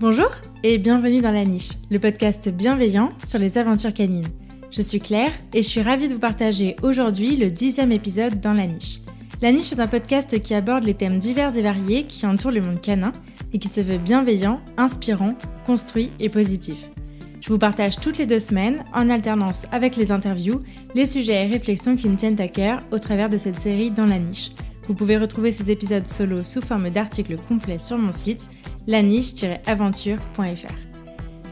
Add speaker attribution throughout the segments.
Speaker 1: Bonjour et bienvenue dans La Niche, le podcast bienveillant sur les aventures canines. Je suis Claire et je suis ravie de vous partager aujourd'hui le 10e épisode dans La Niche. La Niche est un podcast qui aborde les thèmes divers et variés qui entourent le monde canin et qui se veut bienveillant, inspirant, construit et positif. Je vous partage toutes les 2 semaines, en alternance avec les interviews, les sujets et réflexions qui me tiennent à cœur au travers de cette série dans La Niche. Vous pouvez retrouver ces épisodes solo sous forme d'articles complets sur mon site laniche-aventure.fr.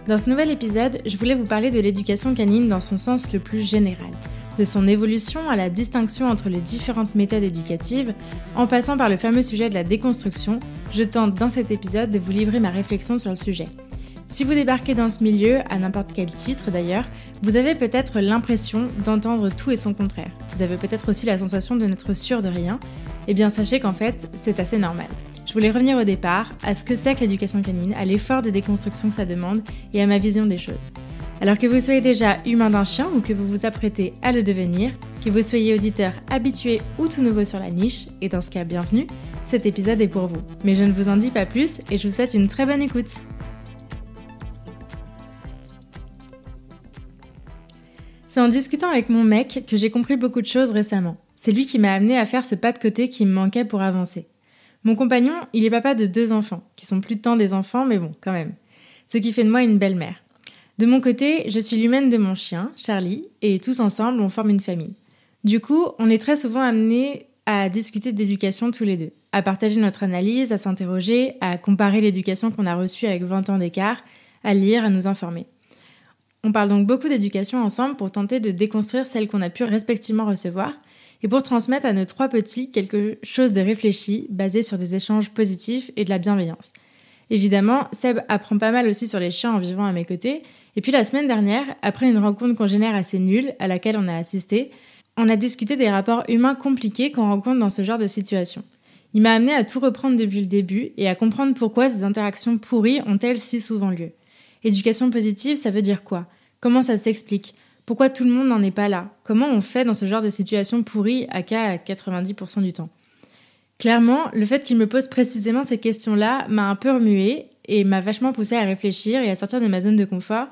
Speaker 1: Dans ce nouvel épisode, je voulais vous parler de l'éducation canine dans son sens le plus général, de son évolution à la distinction entre les différentes méthodes éducatives, en passant par le fameux sujet de la déconstruction. Je tente dans cet épisode de vous livrer ma réflexion sur le sujet. Si vous débarquez dans ce milieu, à n'importe quel titre d'ailleurs, vous avez peut-être l'impression d'entendre tout et son contraire. Vous avez peut-être aussi la sensation de n'être sûr de rien. Eh bien sachez qu'en fait, c'est assez normal. Je voulais revenir au départ, à ce que c'est que l'éducation canine, à l'effort de déconstruction que ça demande et à ma vision des choses. Alors que vous soyez déjà humain d'un chien ou que vous vous apprêtez à le devenir, que vous soyez auditeur habitué ou tout nouveau sur la niche, et dans ce cas bienvenue, cet épisode est pour vous. Mais je ne vous en dis pas plus et je vous souhaite une très bonne écoute. C'est en discutant avec mon mec que j'ai compris beaucoup de choses récemment. C'est lui qui m'a amené à faire ce pas de côté qui me manquait pour avancer. Mon compagnon, il est papa de 2 enfants, qui sont plus tant des enfants, mais bon, quand même. Ce qui fait de moi une belle-mère. De mon côté, je suis l'humaine de mon chien, Charlie, et tous ensemble, on forme une famille. Du coup, on est très souvent amenés à discuter d'éducation tous les deux, à partager notre analyse, à s'interroger, à comparer l'éducation qu'on a reçue avec 20 ans d'écart, à lire, à nous informer. On parle donc beaucoup d'éducation ensemble pour tenter de déconstruire celle qu'on a pu respectivement recevoir, et pour transmettre à nos 3 petits quelque chose de réfléchi, basé sur des échanges positifs et de la bienveillance. Évidemment, Seb apprend pas mal aussi sur les chiens en vivant à mes côtés, et puis la semaine dernière, après une rencontre congénère assez nulle à laquelle on a assisté, on a discuté des rapports humains compliqués qu'on rencontre dans ce genre de situation. Il m'a amené à tout reprendre depuis le début et à comprendre pourquoi ces interactions pourries ont-elles si souvent lieu. Éducation positive, ça veut dire quoi ? Comment ça s'explique ? Pourquoi tout le monde n'en est pas là ? Comment on fait dans ce genre de situation pourrie à 90% du temps ? Clairement, le fait qu'il me pose précisément ces questions-là m'a un peu remuée et m'a vachement poussée à réfléchir et à sortir de ma zone de confort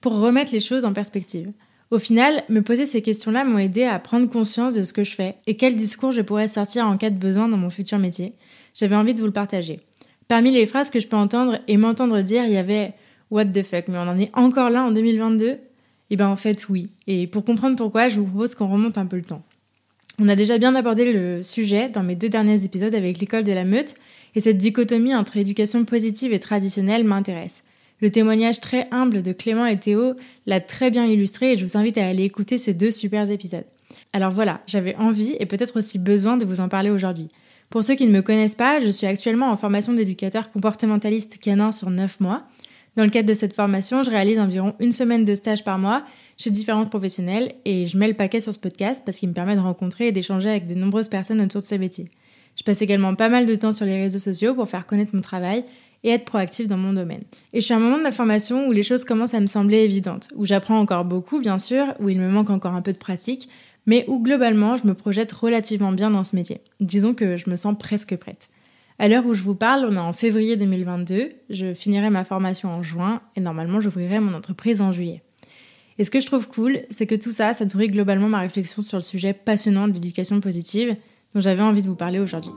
Speaker 1: pour remettre les choses en perspective. Au final, me poser ces questions-là m'ont aidé à prendre conscience de ce que je fais et quel discours je pourrais sortir en cas de besoin dans mon futur métier. J'avais envie de vous le partager. Parmi les phrases que je peux entendre et m'entendre dire, il y avait « What the fuck, mais on en est encore là en 2022 ?» Eh bien en fait oui, et pour comprendre pourquoi, je vous propose qu'on remonte un peu le temps. On a déjà bien abordé le sujet dans mes 2 derniers épisodes avec l'école de la meute, et cette dichotomie entre éducation positive et traditionnelle m'intéresse. Le témoignage très humble de Clément et Théo l'a très bien illustré et je vous invite à aller écouter ces 2 super épisodes. Alors voilà, j'avais envie et peut-être aussi besoin de vous en parler aujourd'hui. Pour ceux qui ne me connaissent pas, je suis actuellement en formation d'éducateur comportementaliste canin sur 9 mois. Dans le cadre de cette formation, je réalise environ 1 semaine de stage par mois chez différents professionnels et je mets le paquet sur ce podcast parce qu'il me permet de rencontrer et d'échanger avec de nombreuses personnes autour de ce métier. Je passe également pas mal de temps sur les réseaux sociaux pour faire connaître mon travail et être proactive dans mon domaine. Et je suis à un moment de ma formation où les choses commencent à me sembler évidentes, où j'apprends encore beaucoup bien sûr, où il me manque encore un peu de pratique, mais où globalement je me projette relativement bien dans ce métier. Disons que je me sens presque prête. À l'heure où je vous parle, on est en février 2022, je finirai ma formation en juin et normalement j'ouvrirai mon entreprise en juillet. Et ce que je trouve cool, c'est que tout ça nourrit globalement ma réflexion sur le sujet passionnant de l'éducation positive dont j'avais envie de vous parler aujourd'hui.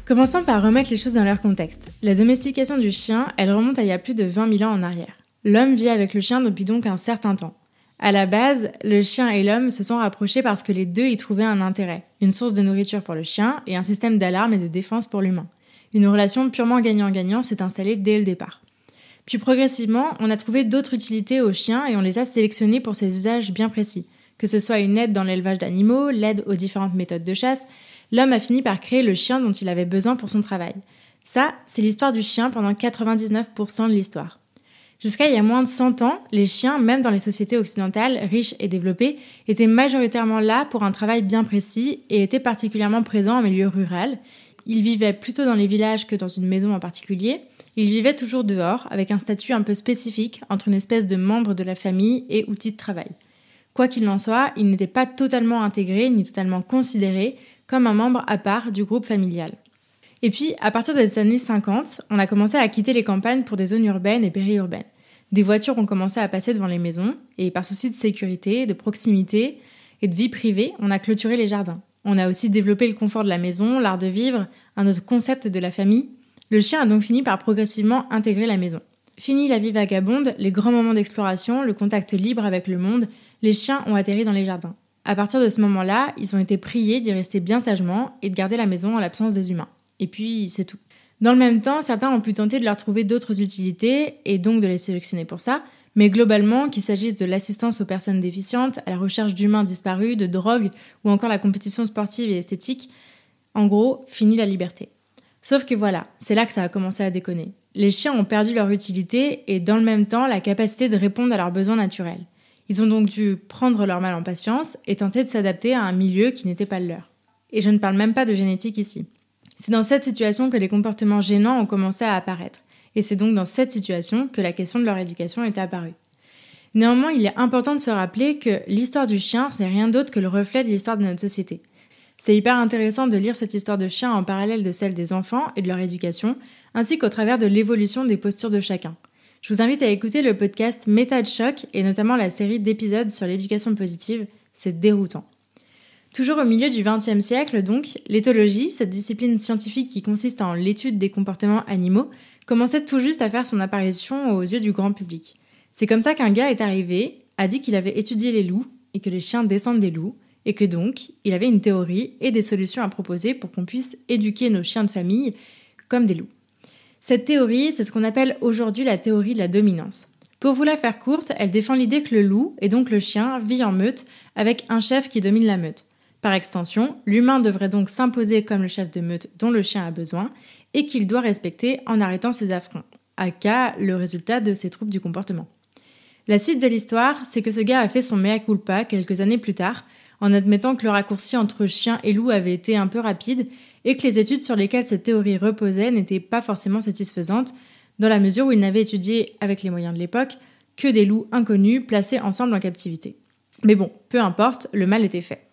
Speaker 1: Commençons par remettre les choses dans leur contexte. La domestication du chien, elle remonte à il y a plus de 20 000 ans en arrière. L'homme vit avec le chien depuis donc un certain temps. À la base, le chien et l'homme se sont rapprochés parce que les 2 y trouvaient un intérêt, une source de nourriture pour le chien et un système d'alarme et de défense pour l'humain. Une relation purement gagnant-gagnant s'est installée dès le départ. Puis progressivement, on a trouvé d'autres utilités aux chiens et on les a sélectionnés pour ces usages bien précis. Que ce soit une aide dans l'élevage d'animaux, l'aide aux différentes méthodes de chasse, l'homme a fini par créer le chien dont il avait besoin pour son travail. Ça, c'est l'histoire du chien pendant 99% de l'histoire. Jusqu'à il y a moins de 100 ans, les chiens, même dans les sociétés occidentales riches et développées, étaient majoritairement là pour un travail bien précis et étaient particulièrement présents en milieu rural. Ils vivaient plutôt dans les villages que dans une maison en particulier. Ils vivaient toujours dehors, avec un statut un peu spécifique entre une espèce de membre de la famille et outil de travail. Quoi qu'il en soit, ils n'étaient pas totalement intégrés ni totalement considérés comme un membre à part du groupe familial. Et puis, à partir des années 50, on a commencé à quitter les campagnes pour des zones urbaines et périurbaines. Des voitures ont commencé à passer devant les maisons, et par souci de sécurité, de proximité et de vie privée, on a clôturé les jardins. On a aussi développé le confort de la maison, l'art de vivre, un autre concept de la famille. Le chien a donc fini par progressivement intégrer la maison. Fini la vie vagabonde, les grands moments d'exploration, le contact libre avec le monde, les chiens ont atterri dans les jardins. À partir de ce moment-là, ils ont été priés d'y rester bien sagement et de garder la maison en l'absence des humains. Et puis, c'est tout. Dans le même temps, certains ont pu tenter de leur trouver d'autres utilités et donc de les sélectionner pour ça, mais globalement, qu'il s'agisse de l'assistance aux personnes déficientes, à la recherche d'humains disparus, de drogue ou encore la compétition sportive et esthétique, en gros, fini la liberté. Sauf que voilà, c'est là que ça a commencé à déconner. Les chiens ont perdu leur utilité et dans le même temps la capacité de répondre à leurs besoins naturels. Ils ont donc dû prendre leur mal en patience et tenter de s'adapter à un milieu qui n'était pas le leur. Et je ne parle même pas de génétique ici. C'est dans cette situation que les comportements gênants ont commencé à apparaître. Et c'est donc dans cette situation que la question de leur éducation est apparue. Néanmoins, il est important de se rappeler que l'histoire du chien, ce n'est rien d'autre que le reflet de l'histoire de notre société. C'est hyper intéressant de lire cette histoire de chien en parallèle de celle des enfants et de leur éducation, ainsi qu'au travers de l'évolution des postures de chacun. Je vous invite à écouter le podcast Méta de choc et notamment la série d'épisodes sur l'éducation positive, c'est déroutant. Toujours au milieu du XXe siècle, donc, l'éthologie, cette discipline scientifique qui consiste en l'étude des comportements animaux, commençait tout juste à faire son apparition aux yeux du grand public. C'est comme ça qu'un gars est arrivé, a dit qu'il avait étudié les loups et que les chiens descendent des loups, et que donc, il avait une théorie et des solutions à proposer pour qu'on puisse éduquer nos chiens de famille comme des loups. Cette théorie, c'est ce qu'on appelle aujourd'hui la théorie de la dominance. Pour vous la faire courte, elle défend l'idée que le loup, et donc le chien, vit en meute avec un chef qui domine la meute. Par extension, l'humain devrait donc s'imposer comme le chef de meute dont le chien a besoin et qu'il doit respecter en arrêtant ses affronts, aka le résultat de ses troubles du comportement. La suite de l'histoire, c'est que ce gars a fait son mea culpa quelques années plus tard, en admettant que le raccourci entre chien et loup avait été un peu rapide et que les études sur lesquelles cette théorie reposait n'étaient pas forcément satisfaisantes, dans la mesure où il n'avait étudié, avec les moyens de l'époque, que des loups inconnus placés ensemble en captivité. Mais bon, peu importe, le mal était fait.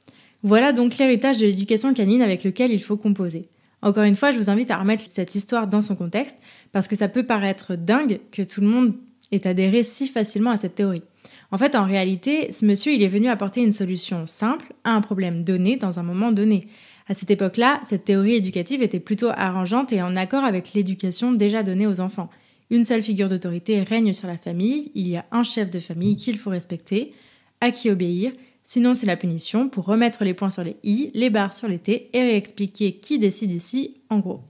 Speaker 1: Voilà donc l'héritage de l'éducation canine avec lequel il faut composer. Encore une fois, je vous invite à remettre cette histoire dans son contexte, parce que ça peut paraître dingue que tout le monde ait adhéré si facilement à cette théorie. En fait, en réalité, ce monsieur, il est venu apporter une solution simple à un problème donné dans un moment donné. À cette époque-là, cette théorie éducative était plutôt arrangeante et en accord avec l'éducation déjà donnée aux enfants. Une seule figure d'autorité règne sur la famille, il y a un chef de famille qu'il faut respecter, à qui obéir. Sinon, c'est la punition pour remettre les points sur les i, les barres sur les t et réexpliquer qui décide ici, en gros.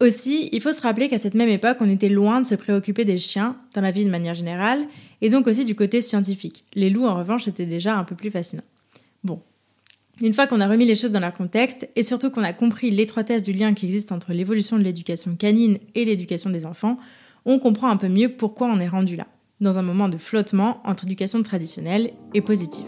Speaker 1: Aussi, il faut se rappeler qu'à cette même époque, on était loin de se préoccuper des chiens, dans la vie de manière générale, et donc aussi du côté scientifique. Les loups, en revanche, étaient déjà un peu plus fascinants. Bon. Une fois qu'on a remis les choses dans leur contexte, et surtout qu'on a compris l'étroitesse du lien qui existe entre l'évolution de l'éducation canine et l'éducation des enfants, on comprend un peu mieux pourquoi on est rendu là, dans un moment de flottement entre éducation traditionnelle et positive.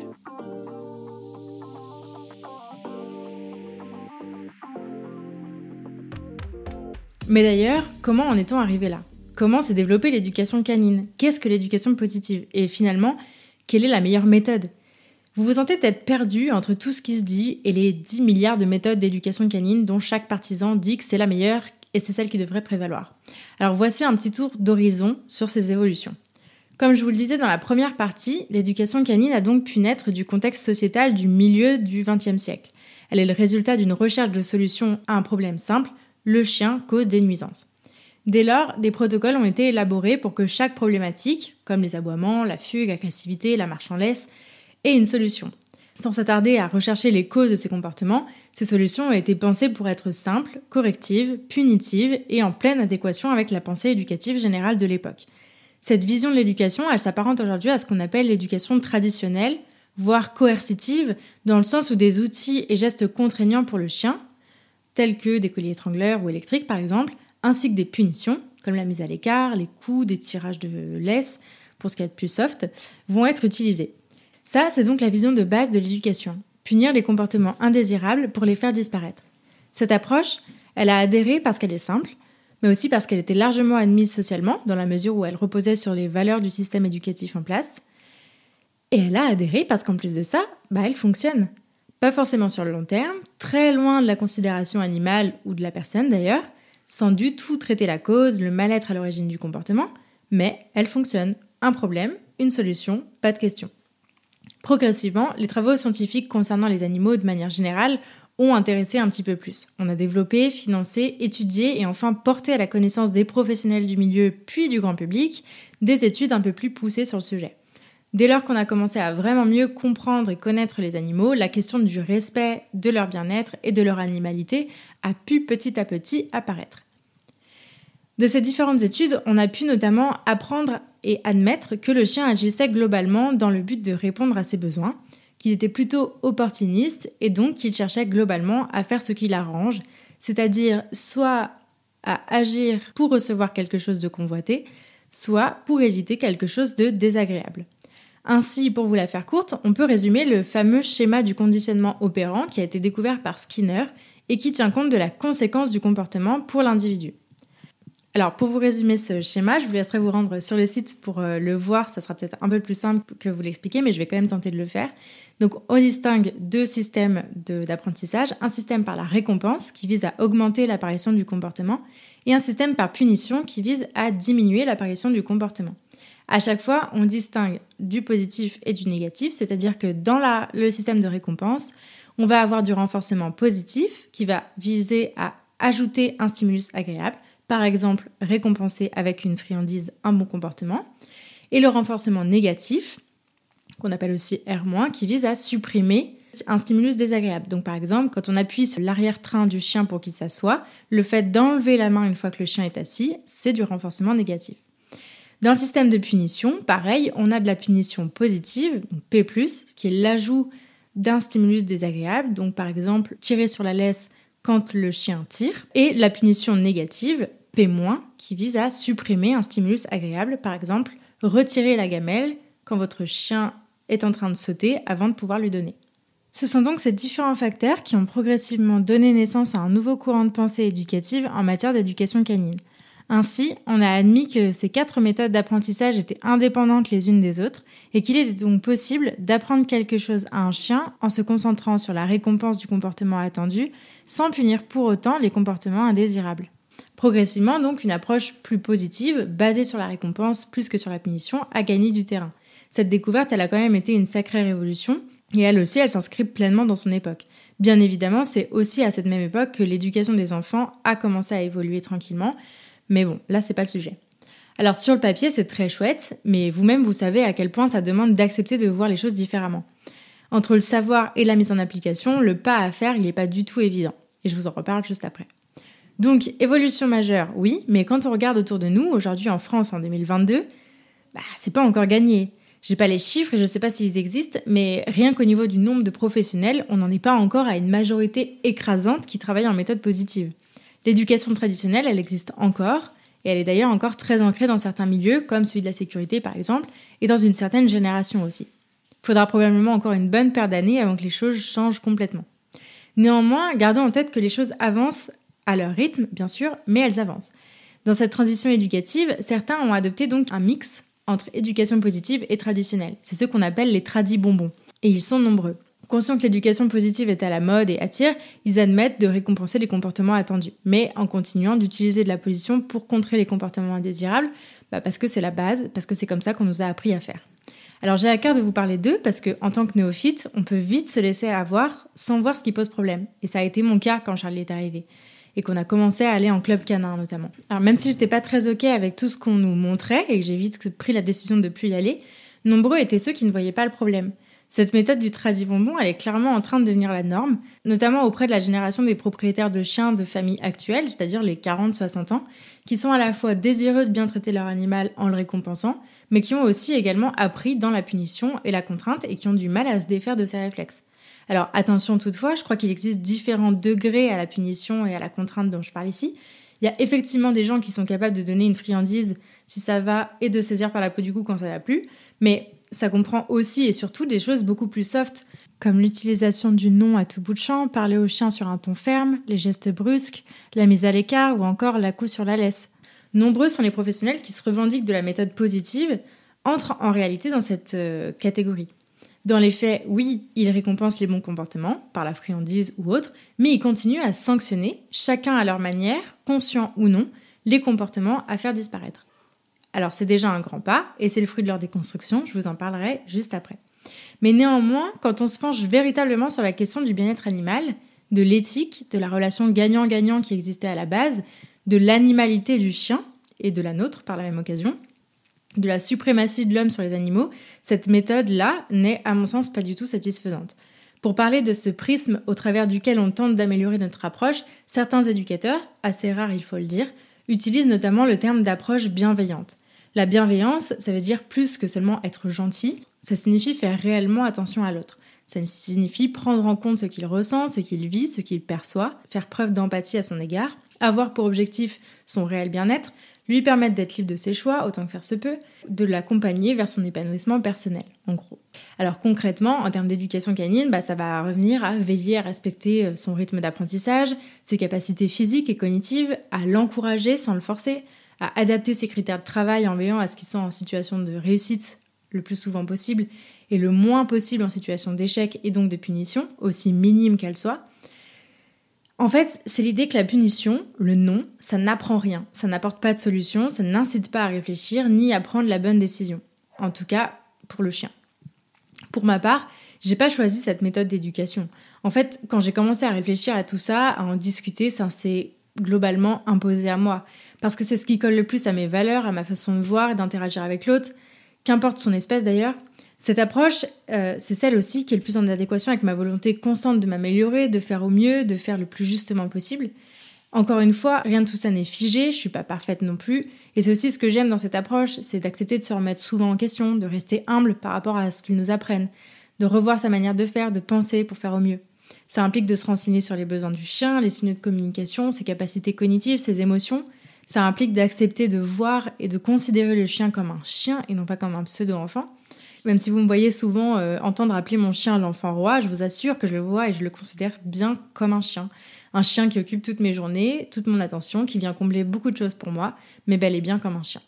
Speaker 1: Mais d'ailleurs, comment en est-on arrivé là ? Comment s'est développée l'éducation canine ? Qu'est-ce que l'éducation positive ? Et finalement, quelle est la meilleure méthode ? Vous vous sentez peut-être perdu entre tout ce qui se dit et les 10 milliards de méthodes d'éducation canine dont chaque partisan dit que c'est la meilleure et c'est celle qui devrait prévaloir. Alors voici un petit tour d'horizon sur ces évolutions. Comme je vous le disais dans la première partie, l'éducation canine a donc pu naître du contexte sociétal du milieu du XXe siècle. Elle est le résultat d'une recherche de solutions à un problème simple, le chien cause des nuisances. Dès lors, des protocoles ont été élaborés pour que chaque problématique, comme les aboiements, la fugue, l'agressivité, la marche en laisse, ait une solution. Sans s'attarder à rechercher les causes de ces comportements, ces solutions ont été pensées pour être simples, correctives, punitives et en pleine adéquation avec la pensée éducative générale de l'époque. Cette vision de l'éducation, elle s'apparente aujourd'hui à ce qu'on appelle l'éducation traditionnelle, voire coercitive, dans le sens où des outils et gestes contraignants pour le chien, tels que des colliers étrangleurs ou électriques par exemple, ainsi que des punitions, comme la mise à l'écart, les coups, des tirages de laisse, pour ce qui est de plus soft, vont être utilisés. Ça, c'est donc la vision de base de l'éducation, punir les comportements indésirables pour les faire disparaître. Cette approche, elle a adhéré parce qu'elle est simple, mais aussi parce qu'elle était largement admise socialement, dans la mesure où elle reposait sur les valeurs du système éducatif en place. Et elle a adhéré parce qu'en plus de ça, elle fonctionne. pas forcément sur le long terme, très loin de la considération animale ou de la personne d'ailleurs, sans du tout traiter la cause, le mal-être à l'origine du comportement, mais elle fonctionne. Un problème, une solution, pas de question. Progressivement, les travaux scientifiques concernant les animaux de manière générale ont intéressé un petit peu plus. On a développé, financé, étudié et enfin porté à la connaissance des professionnels du milieu puis du grand public des études un peu plus poussées sur le sujet. Dès lors qu'on a commencé à vraiment mieux comprendre et connaître les animaux, la question du respect de leur bien-être et de leur animalité a pu petit à petit apparaître. De ces différentes études, on a pu notamment apprendre et admettre que le chien agissait globalement dans le but de répondre à ses besoins, qu'il était plutôt opportuniste et donc qu'il cherchait globalement à faire ce qui l'arrange, c'est-à-dire soit à agir pour recevoir quelque chose de convoité, soit pour éviter quelque chose de désagréable. Ainsi, pour vous la faire courte, on peut résumer le fameux schéma du conditionnement opérant qui a été découvert par Skinner et qui tient compte de la conséquence du comportement pour l'individu. Alors, pour vous résumer ce schéma, je vous laisserai vous rendre sur le site pour le voir. Ça sera peut-être un peu plus simple que vous l'expliquer, mais je vais quand même tenter de le faire. Donc, on distingue deux systèmes d'apprentissage. Un système par la récompense, qui vise à augmenter l'apparition du comportement, et un système par punition, qui vise à diminuer l'apparition du comportement. À chaque fois, on distingue du positif et du négatif, c'est-à-dire que dans le système de récompense, on va avoir du renforcement positif, qui va viser à ajouter un stimulus agréable, par exemple, récompenser avec une friandise un bon comportement, et le renforcement négatif, qu'on appelle aussi R-, qui vise à supprimer un stimulus désagréable. Donc par exemple, quand on appuie sur l'arrière-train du chien pour qu'il s'assoie, le fait d'enlever la main une fois que le chien est assis, c'est du renforcement négatif. Dans le système de punition, pareil, on a de la punition positive, donc P+, qui est l'ajout d'un stimulus désagréable, donc par exemple, tirer sur la laisse quand le chien tire, et la punition négative, P-, qui vise à supprimer un stimulus agréable, par exemple, retirer la gamelle quand votre chien est en train de sauter avant de pouvoir lui donner. Ce sont donc ces différents facteurs qui ont progressivement donné naissance à un nouveau courant de pensée éducative en matière d'éducation canine. Ainsi, on a admis que ces 4 méthodes d'apprentissage étaient indépendantes les unes des autres et qu'il était donc possible d'apprendre quelque chose à un chien en se concentrant sur la récompense du comportement attendu sans punir pour autant les comportements indésirables. Progressivement, donc, une approche plus positive, basée sur la récompense plus que sur la punition, a gagné du terrain. Cette découverte, elle a quand même été une sacrée révolution et elle aussi, elle s'inscrit pleinement dans son époque. Bien évidemment, c'est aussi à cette même époque que l'éducation des enfants a commencé à évoluer tranquillement. Mais bon, là, c'est pas le sujet. Alors, sur le papier, c'est très chouette, mais vous-même, vous savez à quel point ça demande d'accepter de voir les choses différemment. Entre le savoir et la mise en application, le pas à faire, il n'est pas du tout évident. Et je vous en reparle juste après. Donc, évolution majeure, oui, mais quand on regarde autour de nous, aujourd'hui en France, en 2022, c'est pas encore gagné. J'ai pas les chiffres et je sais pas s'ils existent, mais rien qu'au niveau du nombre de professionnels, on n'en est pas encore à une majorité écrasante qui travaille en méthode positive. L'éducation traditionnelle, elle existe encore, et elle est d'ailleurs encore très ancrée dans certains milieux, comme celui de la sécurité par exemple, et dans une certaine génération aussi. Il faudra probablement encore une bonne paire d'années avant que les choses changent complètement. Néanmoins, gardons en tête que les choses avancent à leur rythme, bien sûr, mais elles avancent. Dans cette transition éducative, certains ont adopté donc un mix entre éducation positive et traditionnelle. C'est ce qu'on appelle les tradibonbons, et ils sont nombreux. Conscients que l'éducation positive est à la mode et attire, ils admettent de récompenser les comportements attendus, mais en continuant d'utiliser de la position pour contrer les comportements indésirables, parce que c'est la base, parce que c'est comme ça qu'on nous a appris à faire. Alors j'ai à cœur de vous parler d'eux parce qu'en tant que néophyte, on peut vite se laisser avoir sans voir ce qui pose problème. Et ça a été mon cas quand Charlie est arrivé et qu'on a commencé à aller en club canin notamment. Alors même si j'étais pas très ok avec tout ce qu'on nous montrait et que j'ai vite pris la décision de plus y aller, nombreux étaient ceux qui ne voyaient pas le problème. Cette méthode du tradibonbon, elle est clairement en train de devenir la norme, notamment auprès de la génération des propriétaires de chiens de famille actuelle, c'est-à-dire les 40-60 ans, qui sont à la fois désireux de bien traiter leur animal en le récompensant, mais qui ont aussi également appris dans la punition et la contrainte et qui ont du mal à se défaire de ces réflexes. Alors attention toutefois, je crois qu'il existe différents degrés à la punition et à la contrainte dont je parle ici. Il y a effectivement des gens qui sont capables de donner une friandise si ça va et de saisir par la peau du cou quand ça va plus, mais ça comprend aussi et surtout des choses beaucoup plus soft, comme l'utilisation du non à tout bout de champ, parler au chien sur un ton ferme, les gestes brusques, la mise à l'écart ou encore la couche sur la laisse. Nombreux sont les professionnels qui se revendiquent de la méthode positive, entrent en réalité dans cette catégorie. Dans les faits, oui, il récompense les bons comportements, par la friandise ou autre, mais il continue à sanctionner, chacun à leur manière, conscient ou non, les comportements à faire disparaître. Alors c'est déjà un grand pas, et c'est le fruit de leur déconstruction, je vous en parlerai juste après. Mais néanmoins, quand on se penche véritablement sur la question du bien-être animal, de l'éthique, de la relation gagnant-gagnant qui existait à la base, de l'animalité du chien, et de la nôtre par la même occasion, de la suprématie de l'homme sur les animaux, cette méthode-là n'est, à mon sens, pas du tout satisfaisante. Pour parler de ce prisme au travers duquel on tente d'améliorer notre approche, certains éducateurs, assez rares il faut le dire, utilisent notamment le terme d'approche bienveillante. La bienveillance, ça veut dire plus que seulement être gentil, ça signifie faire réellement attention à l'autre. Ça signifie prendre en compte ce qu'il ressent, ce qu'il vit, ce qu'il perçoit, faire preuve d'empathie à son égard, avoir pour objectif son réel bien-être, lui permettre d'être libre de ses choix, autant que faire se peut, de l'accompagner vers son épanouissement personnel, en gros. Alors concrètement, en termes d'éducation canine, ça va revenir à veiller à respecter son rythme d'apprentissage, ses capacités physiques et cognitives, à l'encourager sans le forcer, à adapter ses critères de travail en veillant à ce qu'ils soient en situation de réussite le plus souvent possible et le moins possible en situation d'échec et donc de punition, aussi minime qu'elle soit. En fait, c'est l'idée que la punition, le non, ça n'apprend rien, ça n'apporte pas de solution, ça n'incite pas à réfléchir ni à prendre la bonne décision. En tout cas, pour le chien. Pour ma part, j'ai pas choisi cette méthode d'éducation. En fait, quand j'ai commencé à réfléchir à tout ça, à en discuter, ça s'est globalement imposé à moi. Parce que c'est ce qui colle le plus à mes valeurs, à ma façon de voir et d'interagir avec l'autre, qu'importe son espèce d'ailleurs. Cette approche, c'est celle aussi qui est le plus en adéquation avec ma volonté constante de m'améliorer, de faire au mieux, de faire le plus justement possible. Encore une fois, rien de tout ça n'est figé, je suis pas parfaite non plus. Et c'est aussi ce que j'aime dans cette approche, c'est d'accepter de se remettre souvent en question, de rester humble par rapport à ce qu'ils nous apprennent, de revoir sa manière de faire, de penser pour faire au mieux. Ça implique de se renseigner sur les besoins du chien, les signaux de communication, ses capacités cognitives, ses émotions. Ça implique d'accepter de voir et de considérer le chien comme un chien et non pas comme un pseudo-enfant. Même si vous me voyez souvent entendre appeler mon chien l'enfant roi, je vous assure que je le vois et je le considère bien comme un chien. Un chien qui occupe toutes mes journées, toute mon attention, qui vient combler beaucoup de choses pour moi, mais bel et bien comme un chien.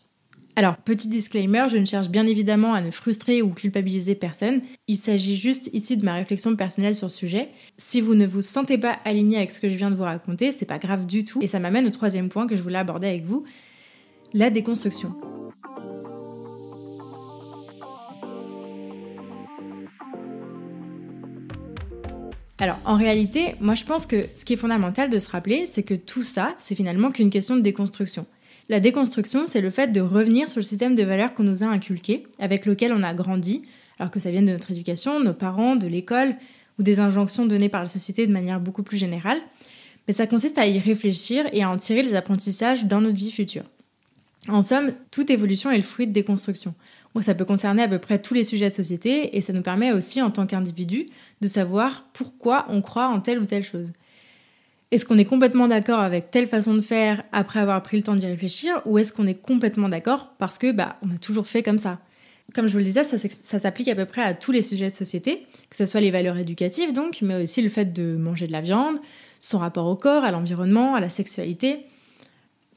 Speaker 1: Alors, petit disclaimer, je ne cherche bien évidemment à ne frustrer ou culpabiliser personne. Il s'agit juste ici de ma réflexion personnelle sur le sujet. Si vous ne vous sentez pas aligné avec ce que je viens de vous raconter, c'est pas grave du tout. Et ça m'amène au troisième point que je voulais aborder avec vous, la déconstruction. Alors, en réalité, moi je pense que ce qui est fondamental de se rappeler, c'est que tout ça, c'est finalement qu'une question de déconstruction. La déconstruction, c'est le fait de revenir sur le système de valeurs qu'on nous a inculqué, avec lequel on a grandi, alors que ça vienne de notre éducation, nos parents, de l'école, ou des injonctions données par la société de manière beaucoup plus générale. Mais ça consiste à y réfléchir et à en tirer les apprentissages dans notre vie future. En somme, toute évolution est le fruit de déconstruction. Bon, ça peut concerner à peu près tous les sujets de société et ça nous permet aussi, en tant qu'individu, de savoir pourquoi on croit en telle ou telle chose. Est-ce qu'on est complètement d'accord avec telle façon de faire après avoir pris le temps d'y réfléchir ou est-ce qu'on est complètement d'accord parce que on a toujours fait comme ça? Comme je vous le disais, ça s'applique à peu près à tous les sujets de société, que ce soit les valeurs éducatives donc, mais aussi le fait de manger de la viande, son rapport au corps, à l'environnement, à la sexualité.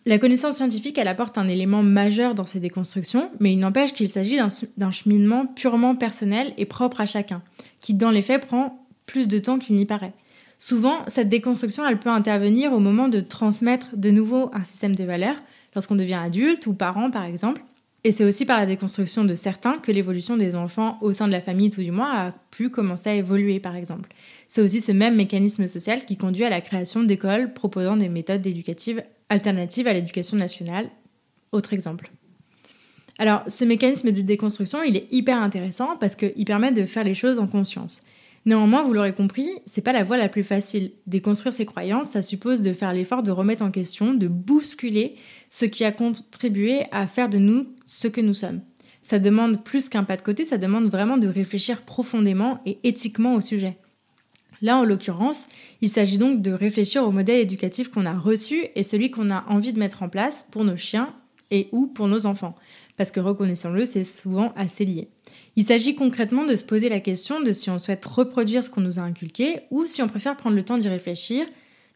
Speaker 1: La connaissance scientifique, elle apporte un élément majeur dans ces déconstructions, mais il n'empêche qu'il s'agit d'un cheminement purement personnel et propre à chacun, qui dans les faits prend plus de temps qu'il n'y paraît. Souvent, cette déconstruction, elle peut intervenir au moment de transmettre de nouveau un système de valeurs, lorsqu'on devient adulte ou parent par exemple. Et c'est aussi par la déconstruction de certains que l'évolution des enfants au sein de la famille, tout du moins, a pu commencer à évoluer par exemple. C'est aussi ce même mécanisme social qui conduit à la création d'écoles proposant des méthodes éducatives alternatives à l'éducation nationale. Autre exemple. Alors, ce mécanisme de déconstruction, il est hyper intéressant parce qu'il permet de faire les choses en conscience. Néanmoins, vous l'aurez compris, c'est pas la voie la plus facile. Déconstruire ses croyances, ça suppose de faire l'effort de remettre en question, de bousculer ce qui a contribué à faire de nous ce que nous sommes. Ça demande plus qu'un pas de côté, ça demande vraiment de réfléchir profondément et éthiquement au sujet. Là, en l'occurrence, il s'agit donc de réfléchir au modèle éducatif qu'on a reçu et celui qu'on a envie de mettre en place pour nos chiens et ou pour nos enfants. Parce que, reconnaissons-le, c'est souvent assez lié. Il s'agit concrètement de se poser la question de si on souhaite reproduire ce qu'on nous a inculqué ou si on préfère prendre le temps d'y réfléchir,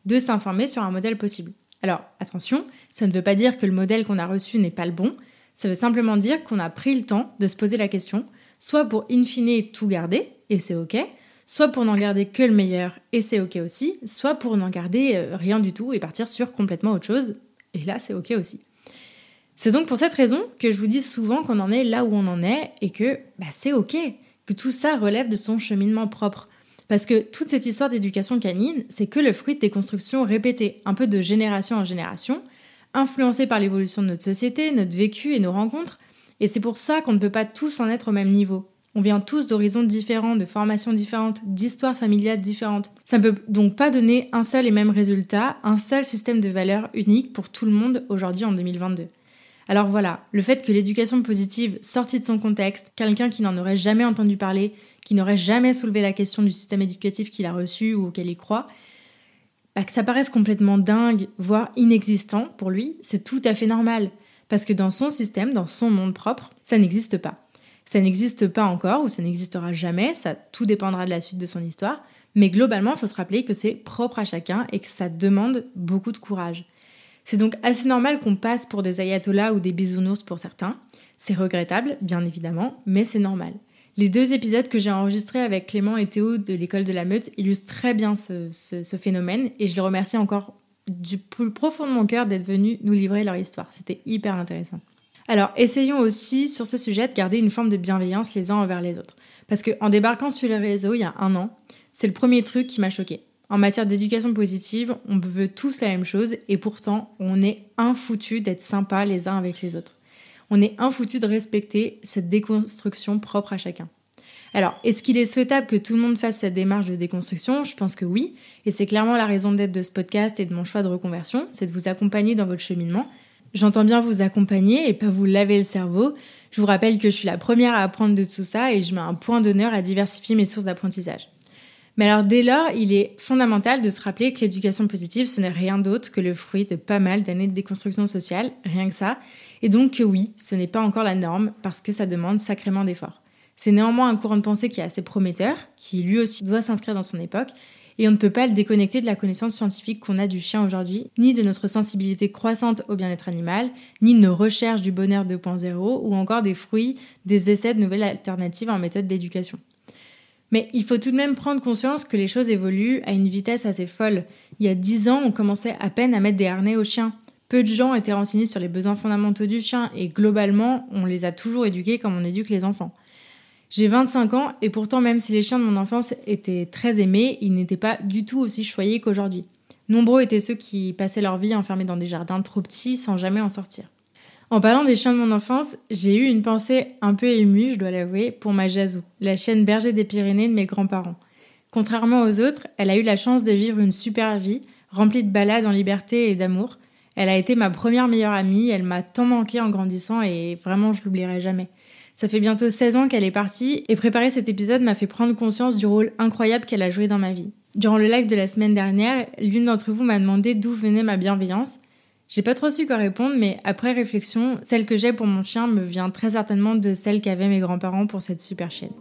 Speaker 1: de s'informer sur un modèle possible. Alors, attention, ça ne veut pas dire que le modèle qu'on a reçu n'est pas le bon, ça veut simplement dire qu'on a pris le temps de se poser la question, soit pour in fine tout garder, et c'est ok, soit pour n'en garder que le meilleur, et c'est ok aussi, soit pour n'en garder rien du tout et partir sur complètement autre chose, et là c'est ok aussi. C'est donc pour cette raison que je vous dis souvent qu'on en est là où on en est, et que c'est ok, que tout ça relève de son cheminement propre. Parce que toute cette histoire d'éducation canine, c'est que le fruit de constructions répétées, un peu de génération en génération, influencées par l'évolution de notre société, notre vécu et nos rencontres. Et c'est pour ça qu'on ne peut pas tous en être au même niveau. On vient tous d'horizons différents, de formations différentes, d'histoires familiales différentes. Ça ne peut donc pas donner un seul et même résultat, un seul système de valeurs unique pour tout le monde aujourd'hui en 2022. Alors voilà, le fait que l'éducation positive, sortie de son contexte, quelqu'un qui n'en aurait jamais entendu parler, qui n'aurait jamais soulevé la question du système éducatif qu'il a reçu ou auquel il croit, que ça paraisse complètement dingue, voire inexistant pour lui, c'est tout à fait normal. Parce que dans son système, dans son monde propre, ça n'existe pas. Ça n'existe pas encore ou ça n'existera jamais, ça tout dépendra de la suite de son histoire. Mais globalement, il faut se rappeler que c'est propre à chacun et que ça demande beaucoup de courage. C'est donc assez normal qu'on passe pour des ayatollahs ou des bisounours pour certains. C'est regrettable, bien évidemment, mais c'est normal. Les 2 épisodes que j'ai enregistrés avec Clément et Théo de l'école de la Meute illustrent très bien ce phénomène et je les remercie encore du plus profond de mon cœur d'être venus nous livrer leur histoire. C'était hyper intéressant. Alors, essayons aussi sur ce sujet de garder une forme de bienveillance les uns envers les autres. Parce qu'en débarquant sur les réseaux il y a 1 an, c'est le premier truc qui m'a choquée. En matière d'éducation positive, on veut tous la même chose et pourtant, on est infoutus d'être sympas les uns avec les autres. On est infoutus de respecter cette déconstruction propre à chacun. Alors, est-ce qu'il est souhaitable que tout le monde fasse cette démarche de déconstruction ? Je pense que oui, et c'est clairement la raison d'être de ce podcast et de mon choix de reconversion, c'est de vous accompagner dans votre cheminement. J'entends bien vous accompagner et pas vous laver le cerveau. Je vous rappelle que je suis la première à apprendre de tout ça et je mets un point d'honneur à diversifier mes sources d'apprentissage. Mais alors dès lors, il est fondamental de se rappeler que l'éducation positive, ce n'est rien d'autre que le fruit de pas mal d'années de déconstruction sociale, rien que ça. Et donc que oui, ce n'est pas encore la norme parce que ça demande sacrément d'efforts. C'est néanmoins un courant de pensée qui est assez prometteur, qui lui aussi doit s'inscrire dans son époque, et on ne peut pas le déconnecter de la connaissance scientifique qu'on a du chien aujourd'hui, ni de notre sensibilité croissante au bien-être animal, ni de nos recherches du bonheur 2.0, ou encore des fruits des essais de nouvelles alternatives en méthode d'éducation. Mais il faut tout de même prendre conscience que les choses évoluent à une vitesse assez folle. Il y a 10 ans, on commençait à peine à mettre des harnais aux chiens. Peu de gens étaient renseignés sur les besoins fondamentaux du chien et globalement, on les a toujours éduqués comme on éduque les enfants. J'ai 25 ans et pourtant, même si les chiens de mon enfance étaient très aimés, ils n'étaient pas du tout aussi choyés qu'aujourd'hui. Nombreux étaient ceux qui passaient leur vie enfermés dans des jardins trop petits sans jamais en sortir. En parlant des chiens de mon enfance, j'ai eu une pensée un peu émue, je dois l'avouer, pour ma Jazou, la chienne berger des Pyrénées de mes grands-parents. Contrairement aux autres, elle a eu la chance de vivre une super vie, remplie de balades en liberté et d'amour. Elle a été ma première meilleure amie, elle m'a tant manqué en grandissant et vraiment je l'oublierai jamais. Ça fait bientôt 16 ans qu'elle est partie et préparer cet épisode m'a fait prendre conscience du rôle incroyable qu'elle a joué dans ma vie. Durant le live de la semaine dernière, l'une d'entre vous m'a demandé d'où venait ma bienveillance. J'ai pas trop su quoi répondre, mais après réflexion, celle que j'ai pour mon chien me vient très certainement de celle qu'avaient mes grands-parents pour cette super chienne.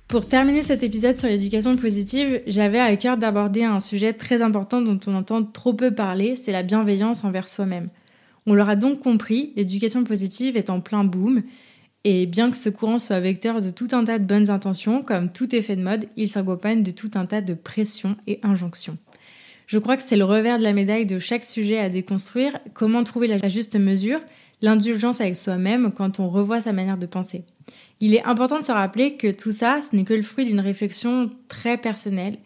Speaker 1: Pour terminer cet épisode sur l'éducation positive, j'avais à cœur d'aborder un sujet très important dont on entend trop peu parler, c'est la bienveillance envers soi-même. On l'aura donc compris, l'éducation positive est en plein boom, et bien que ce courant soit vecteur de tout un tas de bonnes intentions, comme tout effet de mode, il s'accompagne de tout un tas de pressions et injonctions. Je crois que c'est le revers de la médaille de chaque sujet à déconstruire, comment trouver la juste mesure, l'indulgence avec soi-même quand on revoit sa manière de penser. Il est important de se rappeler que tout ça, ce n'est que le fruit d'une réflexion très personnelle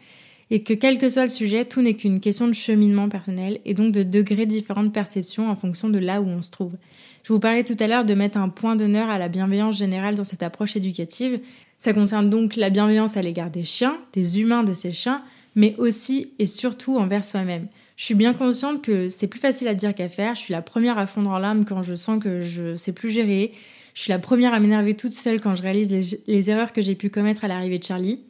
Speaker 1: et que quel que soit le sujet, tout n'est qu'une question de cheminement personnel et donc de degrés différents de perception en fonction de là où on se trouve. Je vous parlais tout à l'heure de mettre un point d'honneur à la bienveillance générale dans cette approche éducative. Ça concerne donc la bienveillance à l'égard des chiens, des humains de ces chiens, mais aussi et surtout envers soi-même. Je suis bien consciente que c'est plus facile à dire qu'à faire. Je suis la première à fondre en larmes quand je sens que je sais plus gérer. Je suis la première à m'énerver toute seule quand je réalise les erreurs que j'ai pu commettre à l'arrivée de Charlie.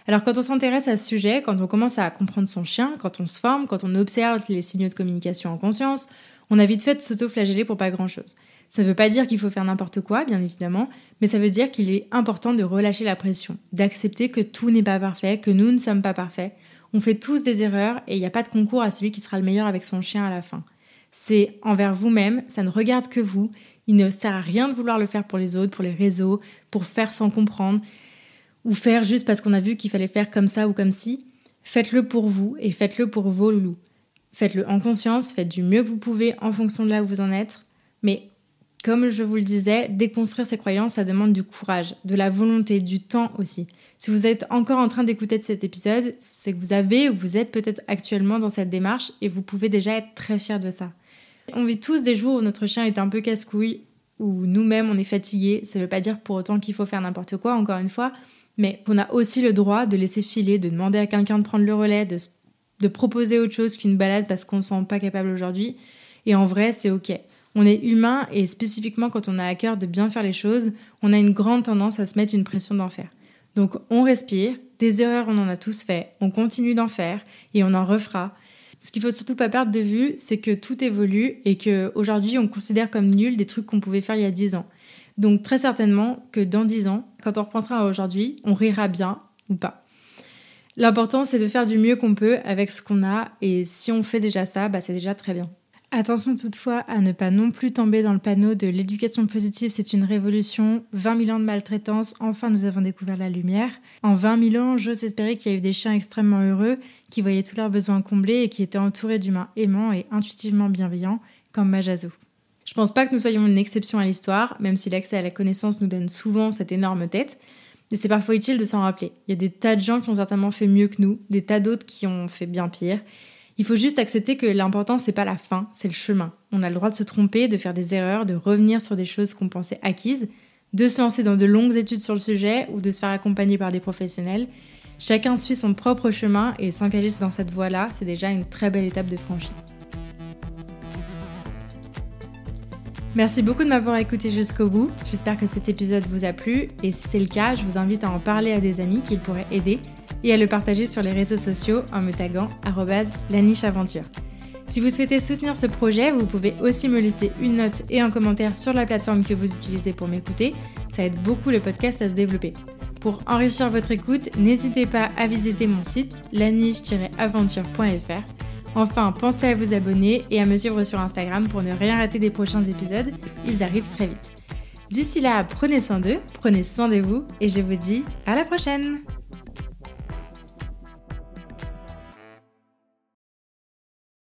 Speaker 1: Alors quand on s'intéresse à ce sujet, quand on commence à comprendre son chien, quand on se forme, quand on observe les signaux de communication en conscience, on a vite fait de s'auto-flageller pour pas grand-chose. Ça ne veut pas dire qu'il faut faire n'importe quoi, bien évidemment, mais ça veut dire qu'il est important de relâcher la pression, d'accepter que tout n'est pas parfait, que nous ne sommes pas parfaits. On fait tous des erreurs et il n'y a pas de concours à celui qui sera le meilleur avec son chien à la fin. C'est envers vous-même, ça ne regarde que vous. Il ne sert à rien de vouloir le faire pour les autres, pour les réseaux, pour faire sans comprendre, ou faire juste parce qu'on a vu qu'il fallait faire comme ça ou comme ci. Faites-le pour vous et faites-le pour vos loulous. Faites-le en conscience, faites du mieux que vous pouvez en fonction de là où vous en êtes. Mais comme je vous le disais, déconstruire ses croyances, ça demande du courage, de la volonté, du temps aussi. Si vous êtes encore en train d'écouter cet épisode, c'est que vous avez ou vous êtes peut-être actuellement dans cette démarche et vous pouvez déjà être très fiers de ça. On vit tous des jours où notre chien est un peu casse-couille, où nous-mêmes on est fatigués. Ça ne veut pas dire pour autant qu'il faut faire n'importe quoi, encore une fois, mais qu'on a aussi le droit de laisser filer, de demander à quelqu'un de prendre le relais, de proposer autre chose qu'une balade parce qu'on ne se sent pas capable aujourd'hui. Et en vrai, c'est ok. On est humain et spécifiquement quand on a à cœur de bien faire les choses, on a une grande tendance à se mettre une pression d'en faire. Donc on respire, des erreurs on en a tous fait, on continue d'en faire et on en refera. Ce qu'il faut surtout pas perdre de vue, c'est que tout évolue et qu'aujourd'hui on considère comme nuls des trucs qu'on pouvait faire il y a 10 ans. Donc très certainement que dans 10 ans, quand on repensera à aujourd'hui, on rira bien ou pas. L'important c'est de faire du mieux qu'on peut avec ce qu'on a et si on fait déjà ça, c'est déjà très bien. Attention toutefois à ne pas non plus tomber dans le panneau de l'éducation positive, c'est une révolution, 20 000 ans de maltraitance, enfin nous avons découvert la lumière. En 20 000 ans, j'ose espérer qu'il y a eu des chiens extrêmement heureux, qui voyaient tous leurs besoins comblés et qui étaient entourés d'humains aimants et intuitivement bienveillants, comme Majazo. Je pense pas que nous soyons une exception à l'histoire, même si l'accès à la connaissance nous donne souvent cette énorme tête, mais c'est parfois utile de s'en rappeler. Il y a des tas de gens qui ont certainement fait mieux que nous, des tas d'autres qui ont fait bien pire. Il faut juste accepter que l'important, c'est pas la fin, c'est le chemin. On a le droit de se tromper, de faire des erreurs, de revenir sur des choses qu'on pensait acquises, de se lancer dans de longues études sur le sujet ou de se faire accompagner par des professionnels. Chacun suit son propre chemin et s'engager dans cette voie-là, c'est déjà une très belle étape de franchie. Merci beaucoup de m'avoir écouté jusqu'au bout. J'espère que cet épisode vous a plu et si c'est le cas, je vous invite à en parler à des amis qui pourraient aider et à le partager sur les réseaux sociaux en me taguant @lanicheaventure. Si vous souhaitez soutenir ce projet, vous pouvez aussi me laisser une note et un commentaire sur la plateforme que vous utilisez pour m'écouter. Ça aide beaucoup le podcast à se développer. Pour enrichir votre écoute, n'hésitez pas à visiter mon site laniche-aventure.fr. Enfin, pensez à vous abonner et à me suivre sur Instagram pour ne rien rater des prochains épisodes. Ils arrivent très vite. D'ici là, prenez soin d'eux, prenez soin de vous et je vous dis à la prochaine!